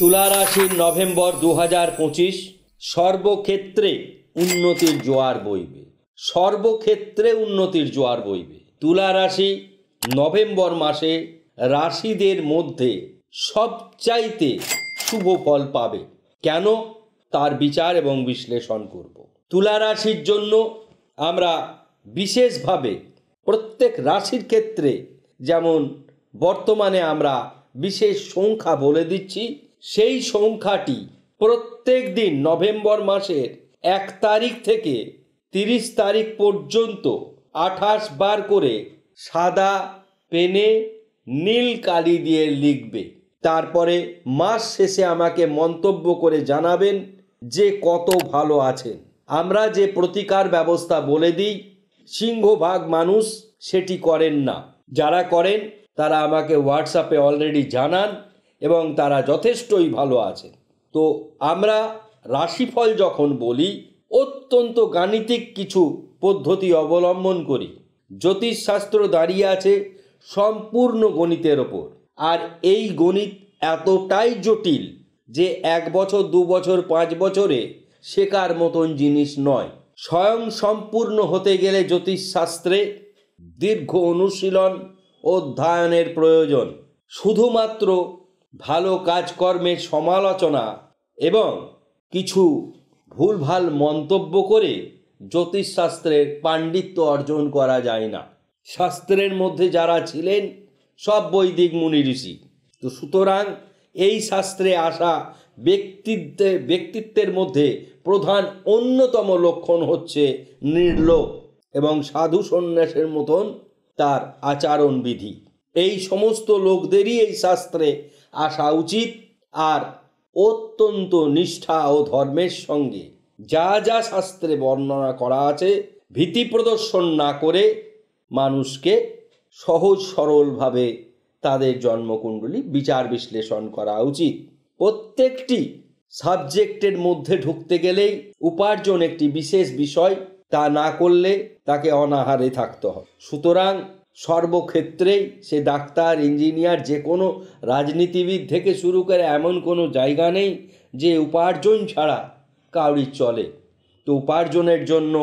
তুলা রাশির নভেম্বর 2025 সর্বক্ষেত্রে উন্নতির জোয়ার বইবে। সর্বক্ষেত্রে উন্নতির জোয়ার বইবে। তুলা রাশি নভেম্বর মাসে রাশিদের মধ্যে সবচাইতে শুভ ফল পাবে। কেন, তার বিচার এবং বিশ্লেষণ করব। তুলা রাশির জন্য আমরা বিশেষভাবে প্রত্যেক রাশির ক্ষেত্রে যেমন বর্তমানে আমরা বিশেষ সংখ্যা বলে দিচ্ছি, সেই সংখ্যাটি প্রত্যেক দিন নভেম্বর মাসের 1 তারিখ থেকে 30 তারিখ পর্যন্ত 28 বার করে সাদা পেনে নীল কালি দিয়ে লিখবে। তারপরে মাস শেষে আমাকে মন্তব্য করে জানাবেন যে কত ভালো আছেন। আমরা যে প্রতিকার ব্যবস্থা বলে দিই, সিংহভাগ মানুষ সেটি করেন না। যারা করেন তারা আমাকে হোয়াটসঅ্যাপে অলরেডি জানান এবং তারা যথেষ্টই ভালো আছেন। তো আমরা রাশিফল যখন বলি, অত্যন্ত গাণিতিক কিছু পদ্ধতি অবলম্বন করি। জ্যোতিষশাস্ত্র দাঁড়িয়ে আছে সম্পূর্ণ গণিতের ওপর, আর এই গণিত এতটাই জটিল যে 1 বছর 2 বছর 5 বছরে শেখার মতন জিনিস নয়। স্বয়ং সম্পূর্ণ হতে গেলে জ্যোতিষশাস্ত্রে দীর্ঘ অনুশীলন অধ্যয়নের প্রয়োজন। শুধুমাত্র ভালো কাজকর্মের সমালোচনা এবং কিছু ভুলভাল মন্তব্য করে জ্যোতিষশাস্ত্রের পাণ্ডিত্য অর্জন করা যায় না। শাস্ত্রের মধ্যে যারা ছিলেন সব বৈদিক মুনি ঋষি। তো সুতরাং এই শাস্ত্রে আসা ব্যক্তিত্বের মধ্যে প্রধান অন্যতম লক্ষণ হচ্ছে নির্লোভ এবং সাধু সন্ন্যাসের মতন তার আচরণবিধি। এই সমস্ত লোকদেরই এই শাস্ত্রে আসা উচিত। আর অত্যন্ত নিষ্ঠা ও ধর্মের সঙ্গে যা যা শাস্ত্রে বর্ণনা করা আছে ভীতি প্রদর্শন না করে মানুষকে সহজ সরলভাবে তাদের জন্মকুণ্ডলী বিচার বিশ্লেষণ করা উচিত। প্রত্যেকটি সাবজেক্টের মধ্যে ঢুকতে গেলেই উপার্জন একটি বিশেষ বিষয়, তা না করলে তাকে অনাহারে থাকতে হয়। সুতরাং সর্বক্ষেত্রেই সে ডাক্তার, ইঞ্জিনিয়ার, যে কোনো রাজনীতিবিদ থেকে শুরু করে এমন কোনো জায়গা নেই যে উপার্জন ছাড়া কাউরির চলে। তো উপার্জনের জন্য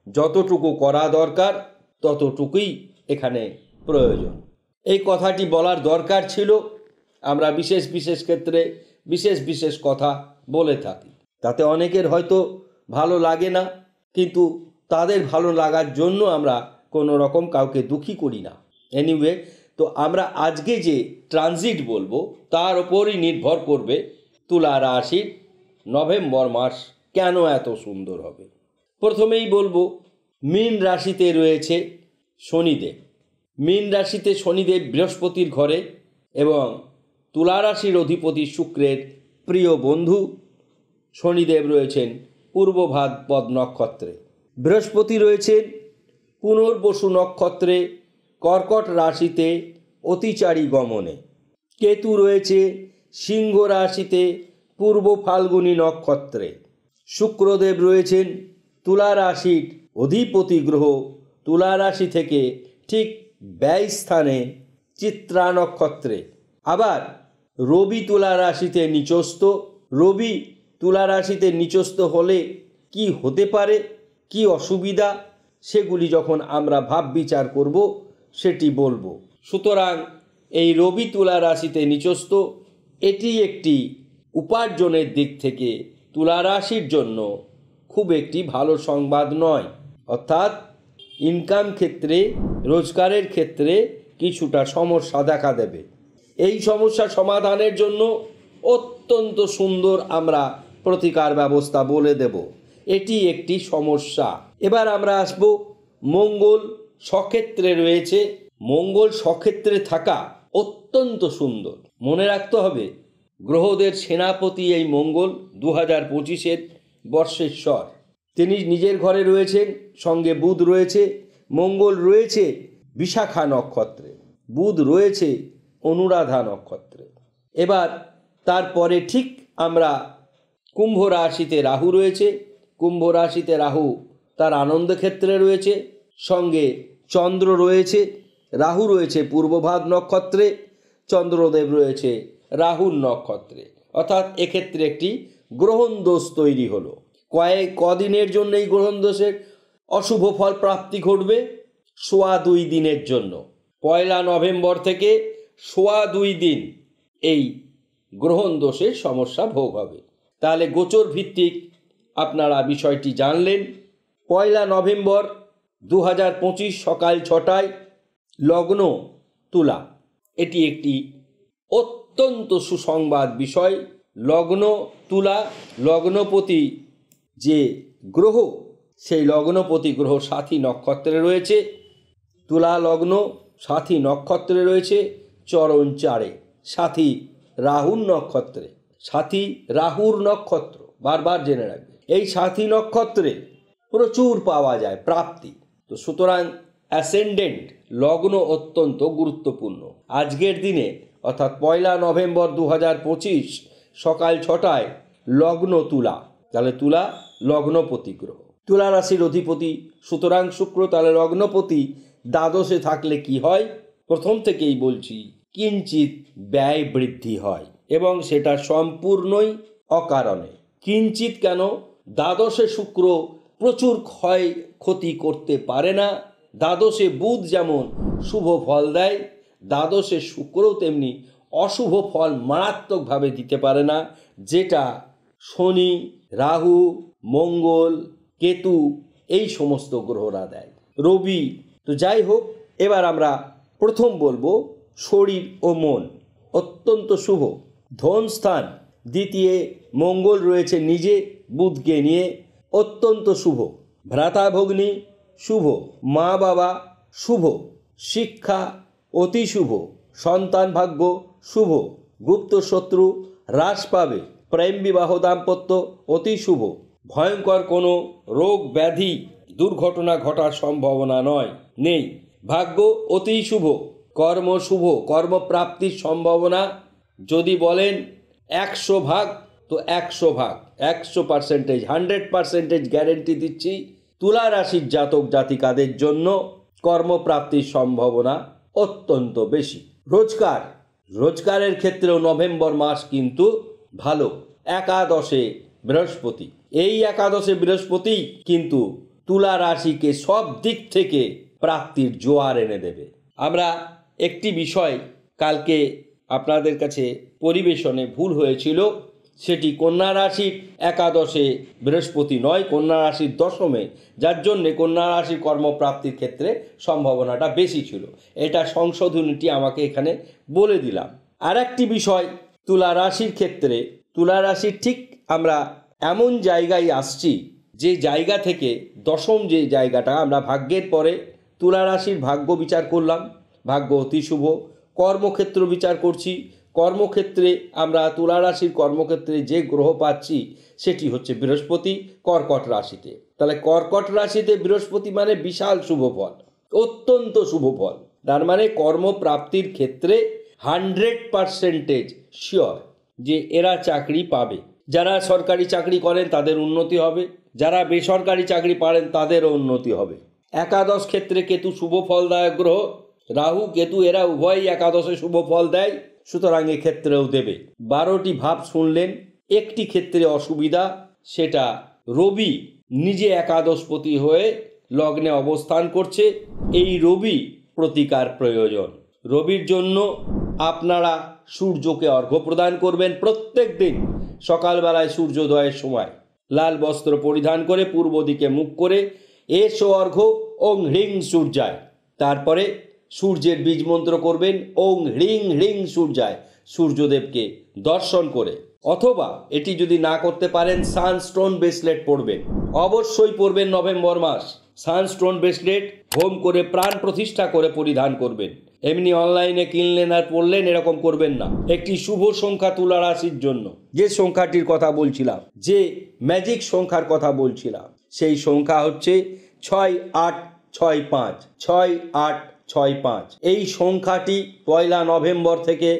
যতটুকু করা দরকার ততটুকুই এখানে প্রয়োজন। এই কথাটি বলার দরকার ছিল। আমরা বিশেষ বিশেষ ক্ষেত্রে বিশেষ বিশেষ কথা বলে থাকি, তাতে অনেকের হয়তো ভালো লাগে না, কিন্তু তাদের ভালো লাগার জন্য আমরা কোনো রকম কাউকে দুঃখী করি না। এনিওয়ে, তো আমরা আজকে যে ট্রানজিট বলবো তার ওপরই নির্ভর করবে তুলা রাশির নভেম্বর মাস কেন এত সুন্দর হবে। প্রথমেই বলবো, মীন রাশিতে রয়েছে শনিদেব। মীন রাশিতে শনিদেব বৃহস্পতির ঘরে এবং তুলা রাশির অধিপতি শুক্রের প্রিয় বন্ধু শনিদেব রয়েছেন পূর্ব ভাদ্রপদ নক্ষত্রে। বৃহস্পতি রয়েছেন পুনর্বসু নক্ষত্রে কর্কট রাশিতে অতিচারী গমনে। কেতু রয়েছে সিংহ রাশিতে পূর্ব ফাল্গুনী নক্ষত্রে। শুক্রদেব রয়েছেন তুলা রাশির অধিপতি গ্রহ তুলা রাশি থেকে ঠিক ব্যয় স্থানে চিত্রা নক্ষত্রে। আবার রবি তুলা রাশিতে নিচস্থ। রবি তুলা রাশিতে নিচস্থ হলে কি হতে পারে, কি অসুবিধা, সেগুলি যখন আমরা ভাব বিচার করব সেটি বলবো। সুতরাং এই রবি তুলা রাশিতে নিচস্থ, এটি একটি উপার্জনের দিক থেকে তুলা রাশির জন্য খুব একটি ভালো সংবাদ নয়। অর্থাৎ ইনকাম ক্ষেত্রে, রোজগারের ক্ষেত্রে কিছুটা সমস্যা দেখা দেবে। এই সমস্যা সমাধানের জন্য অত্যন্ত সুন্দর আমরা প্রতিকার ব্যবস্থা বলে দেব। এটি একটি সমস্যা। এবার আমরা আসব মঙ্গল স্বক্ষেত্রে রয়েছে। মঙ্গল স্বক্ষেত্রে থাকা অত্যন্ত সুন্দর। মনে রাখতে হবে গ্রহদের সেনাপতি এই মঙ্গল 2025-এর বর্ষেশ্বর। তিনি নিজের ঘরে রয়েছেন, সঙ্গে বুধ রয়েছে। মঙ্গল রয়েছে বিশাখা নক্ষত্রে, বুধ রয়েছে অনুরাধা নক্ষত্রে। এবার তারপরে ঠিক আমরা কুম্ভ রাশিতে রাহু রয়েছে। কুম্ভ রাশিতে রাহু তার আনন্দ ক্ষেত্রে রয়েছে, সঙ্গে চন্দ্র রয়েছে। রাহু রয়েছে পূর্ব ভাদ নক্ষত্রে, চন্দ্রদেব রয়েছে রাহুর নক্ষত্রে। অর্থাৎ এক্ষেত্রে একটি গ্রহণ দোষ তৈরি হলো। কদিনের জন্য এই গ্রহণ দোষের অশুভ ফল প্রাপ্তি ঘটবে? 2.5 দিনের জন্য। 1 নভেম্বর থেকে 2.5 দিন এই গ্রহণ দোষের সমস্যা ভোগ হবে। তাহলে গোচর ভিত্তিক আপনারা বিষয়টি জানলেন। 1 নভেম্বর 2025 সকাল 6টায় লগ্ন তুলা। এটি একটি অত্যন্ত সুসংবাদ বিষয়। লগ্ন তুলা, লগ্নপতি যে গ্রহ, সেই লগ্নপতি গ্রহ সাথী নক্ষত্রে রয়েছে। তুলা লগ্ন সাথী নক্ষত্রে রয়েছে চরণ 4-এ, সাথী রাহুর নক্ষত্রে। সাথী রাহুর নক্ষত্র বারবার জেনে রাখবে। এই সাথী নক্ষত্রে প্রচুর পাওয়া যায় প্রাপ্তি। তো সুতরাং অ্যাসেন্ডেন্ট লগ্ন অত্যন্ত গুরুত্বপূর্ণ। আজকের দিনে অর্থাৎ 1 নভেম্বর 2025 সকাল 6টায় লগ্ন তুলা। তাহলে তুলা লগ্নপতি গ্রহ, তুলা রাশির অধিপতি সুতরাং শুক্র। তাহলে লগ্নপতি দ্বাদশে থাকলে কি হয়? প্রথম থেকেই বলছি, কিঞ্চিত ব্যয় বৃদ্ধি হয় এবং সেটা সম্পূর্ণই অকারণে। কিঞ্চিত কেন? দ্বাদশে শুক্র প্রচুর ক্ষয় ক্ষতি করতে পারে না। দ্বাদশে বুধ যেমন শুভ ফল দেয়, দ্বাদশে শুক্রও তেমনি অশুভ ফল মারাত্মকভাবে দিতে পারে না, যেটা শনি, রাহু, মঙ্গল, কেতু এই সমস্ত গ্রহরা দেয়, রবি। তো যাই হোক, এবার আমরা প্রথম বলবো শরীর ও মন অত্যন্ত শুভ। ধন স্থান দ্বিতীয় মঙ্গল রয়েছে নিজে বুধকে নিয়ে, অত্যন্ত শুভ। ভ্রাতাভগ্নী শুভ, মা বাবা শুভ, শিক্ষা অতি শুভ, সন্তান ভাগ্য শুভ, গুপ্ত শত্রু হ্রাস পাবে, প্রেম বিবাহ দাম্পত্য অতি শুভ, ভয়ঙ্কর কোনো রোগ ব্যাধি দুর্ঘটনা ঘটার সম্ভাবনা নেই। ভাগ্য অতি শুভ, কর্ম শুভ, কর্মপ্রাপ্তির সম্ভাবনা যদি বলেন 100 ভাগ তো 100 ভাগ, 100%, 100% গ্যারেন্টি দিচ্ছি তুলা রাশির জাতক জাতিকাদের জন্য কর্মপ্রাপ্তির সম্ভাবনা অত্যন্ত বেশি। রোজগারের ক্ষেত্রেও নভেম্বর মাস কিন্তু ভালো। একাদশে বৃহস্পতি, এই একাদশে বৃহস্পতি কিন্তু তুলা রাশিকে সব দিক থেকে প্রাপ্তির জোয়ার এনে দেবে। আমরা একটি বিষয় কালকে আপনাদের কাছে পরিবেশনে ভুল হয়েছিল, সেটি কন্যা রাশির একাদশে বৃহস্পতি নয়, কন্যা রাশির দশমে, যার জন্যে কন্যা রাশির কর্মপ্রাপ্তির ক্ষেত্রে সম্ভাবনাটা বেশি ছিল। এটা সংশোধনীটি আমাকে এখানে বলে দিলাম। আর একটি বিষয়, তুলা রাশির ক্ষেত্রে, তুলা রাশির ঠিক আমরা এমন জায়গায় আসছি যে জায়গা থেকে দশম যে জায়গাটা, আমরা ভাগ্যের পরে তুলা রাশির ভাগ্য বিচার করলাম, ভাগ্য অতি শুভ। কর্মক্ষেত্র বিচার করছি, কর্মক্ষেত্রে আমরা তুলা রাশির কর্মক্ষেত্রে যে গ্রহ পাচ্ছি সেটি হচ্ছে বৃহস্পতি কর্কট রাশিতে। তাহলে কর্কট রাশিতে বৃহস্পতি মানে বিশাল শুভ ফল, অত্যন্ত শুভ ফল। তার মানে কর্মপ্রাপ্তির ক্ষেত্রে 100% শিওর যে এরা চাকরি পাবে। যারা সরকারি চাকরি করেন তাদের উন্নতি হবে, যারা বেসরকারি চাকরি পারেন তাদেরও উন্নতি হবে। একাদশ ক্ষেত্রে কেতু শুভ ফলদায়ক গ্রহ, রাহু কেতু এরা উভয়ই একাদশে শুভ ফল দেয়, সুতরাং এক্ষেত্রেও দেবে। 12টি ভাব শুনলেন। একটি ক্ষেত্রে অসুবিধা, সেটা রবি নিজে একাদশপতি হয়ে লগ্নে অবস্থান করছে। এই রবি প্রতিকার প্রয়োজন। রবির জন্য আপনারা সূর্যকে অর্ঘ্য প্রদান করবেন প্রত্যেক দিন সকালবেলায় সূর্যোদয়ের সময়। লাল বস্ত্র পরিধান করে পূর্ব দিকে মুখ করে এসো অর্ঘ্য ওং হ্রিং সূর্যায়, তারপরে সূর্যের বীজ মন্ত্র করবেন ওং হ্রিং হ্রিং সূর্যায়, সূর্যদেবকে দর্শন করে। অথবা এটি যদি না করতে পারেন, সানস্টোন ব্রেসলেট পরবেন, অবশ্যই পরবেন। নভেম্বর মাস সানস্টোন ব্রেসলেট হোম করে প্রাণ প্রতিষ্ঠা করে পরিধান করবেন। এমনি অনলাইনে কিনলেন আর পড়লেন এরকম করবেন না। একটি শুভ সংখ্যা তুলা রাশির জন্য, যে সংখ্যাটির কথা বলছিলাম, যে ম্যাজিক সংখ্যার কথা বলছিলাম, সেই সংখ্যা হচ্ছে 6865, 6865। এই সংখ্যাটি 1 নভেম্বর থেকে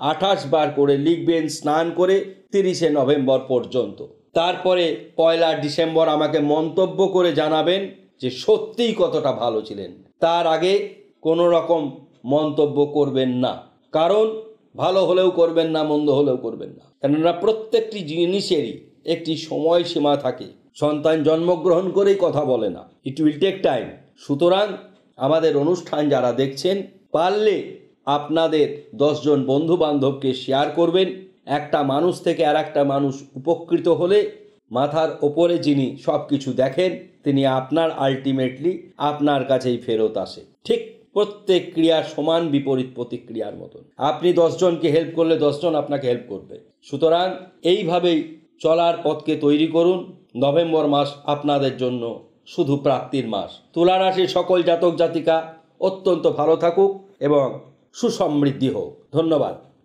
28 বার করে লিখবেন স্নান করে 30 নভেম্বর পর্যন্ত। তারপরে 1 ডিসেম্বর আমাকে মন্তব্য করে জানাবেন যে সত্যিই কতটা ভালো ছিলেন। তার আগে কোনো রকম মন্তব্য করবেন না, কারণ ভালো হলেও করবেন না, মন্দ হলেও করবেন না, কেননা প্রত্যেকটি জিনিসেরই একটি সময়সীমা থাকে। সন্তান জন্মগ্রহণ করেই কথা বলে না, ইট উইল টেক টাইম। সুতরাং আমাদের অনুষ্ঠান যারা দেখছেন, পারলে আপনাদের 10 জন বন্ধু বান্ধবকে শেয়ার করবেন। একটা মানুষ থেকে আর একটা মানুষ উপকৃত হলে মাথার ওপরে যিনি সব কিছু দেখেন, তিনি আপনার আলটিমেটলি আপনার কাছেই ফেরত আসে। ঠিক প্রত্যেক ক্রিয়ার সমান বিপরীত প্রতিক্রিয়ার মতন। আপনি 10 জনকে হেল্প করলে 10 জন আপনাকে হেল্প করবে। সুতরাং এইভাবেই চলার পথকে তৈরি করুন। নভেম্বর মাস আপনাদের জন্য শুধু প্রাপ্তির মাস। তুলা রাশির সকল জাতক জাতিকা অত্যন্ত ভালো থাকুক এবং সুসমৃদ্ধি হোক। ধন্যবাদ।